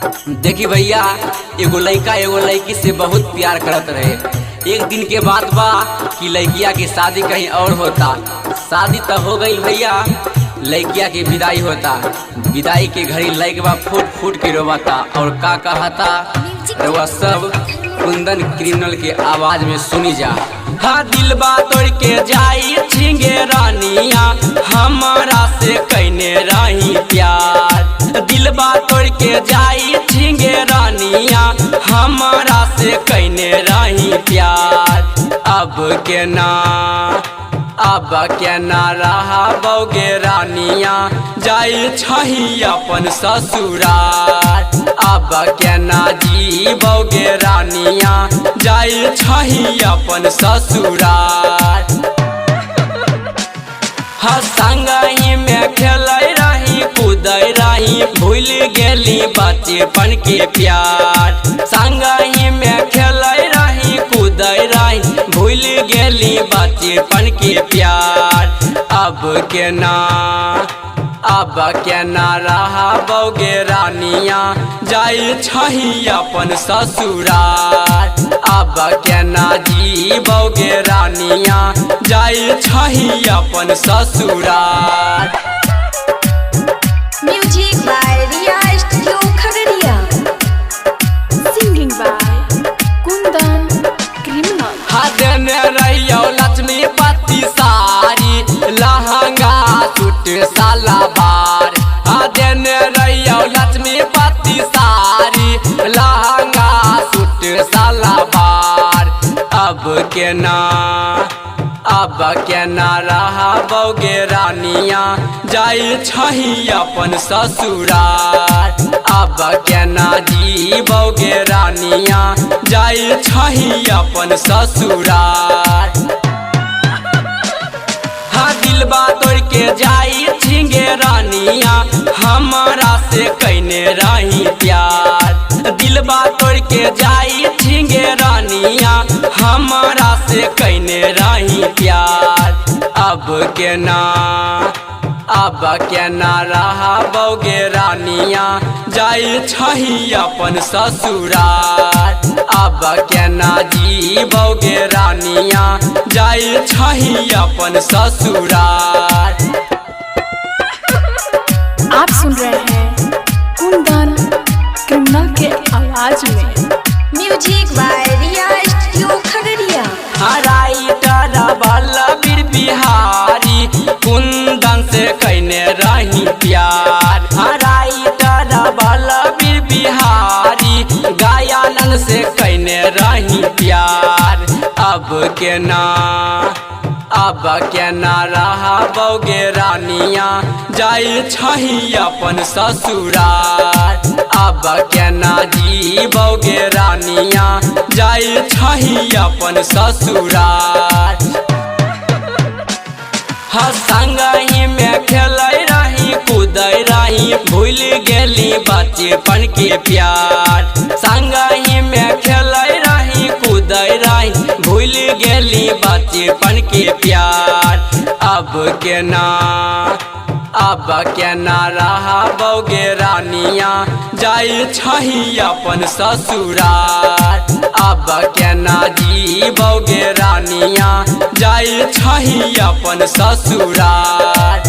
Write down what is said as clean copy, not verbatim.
देखी भैया, एगो लड़का एगो लड़की से बहुत प्यार करत रहे। एक दिन के बात बा कि लड़किया की शादी कहीं और होता। शादी तो हो गई भैया, लड़किया की विदाई होता। विदाई के घड़ी लड़का फूट फूट के रोवाता और का कहता वह सब कुंदन क्रिमिनल के आवाज में सुनी जा। हाँ दिल बा तोड़ के जाई छिंगे रानिया, हमारा से कहने रही प्यार। दिल बा तोड़ के जाई छिंगे रानिया, हमारा से कहने रही प्यार। अब के ना रहा बौगे रानिया, जाई छही अपन ससुराल। अब के ना जी बौगे रानिया, जाई छही अपन ससुराल। संगही में खेल रही कूद रही, भूल गेली बचपन के प्यार। संगही में खेल रही कूद रही, भूल गेली बचपन के प्यार। अब के ना रहा बौगे रानिया, जाई छही अपन ससुराल। अब के ना जी बौगे रानिया, जाई छही अपन ससुराल। Music by Riya studio Khagaria, singing by Kundan criminal. देने रहियो लक्ष्मी पति सारी, लहंगा सूट सलवार। देने रहियो लक्ष्मी पति सारी, लहंगा सूट सलवार। अब के ना रहा बौगे रानिया, जाई छही अपन ससुराल। अब के ना जी बौगे रानिया, जाई छही अपन ससुराल। हाँ दिल बा तोड़ के जाई छिंगे रानिया, हमारा से कहने रही प्यार। दिल बा तोड़ के जाई छिंगे रानिया, हमारा से कहने रही प्यार। अब के ना रहा बौगे रानिया, जाई छही अपन ससुराल। अब के ना जी बौगे रानिया, जाई छही अपन ससुराल। आप सुन रहे हैं कुंदन क्रिमिनल के आवाज में। Music by Riya studio Khagaria. Writer Balbir Bihari, Kundan से कहने रही प्यार। राइटर बलबीर बिहारी, गायानन से कहने रही प्यार। अब के ना रहा बौगे रानिया, जाई छही अपन ससुराल। अब के ना जी बौगे रानिया, जाई छही अपन ससुराल। संगही में खेल रही कूद रही, भूल गेली बचपन के प्यार। संगही में खेल रही कूद रही, भूल गेली बचपन के प्यार। अब के ना रहा बौगे रानिया, जाई छही अपन ससुराल। अब के ना जी बौगे रानिया, जाई छही अपन ससुराल।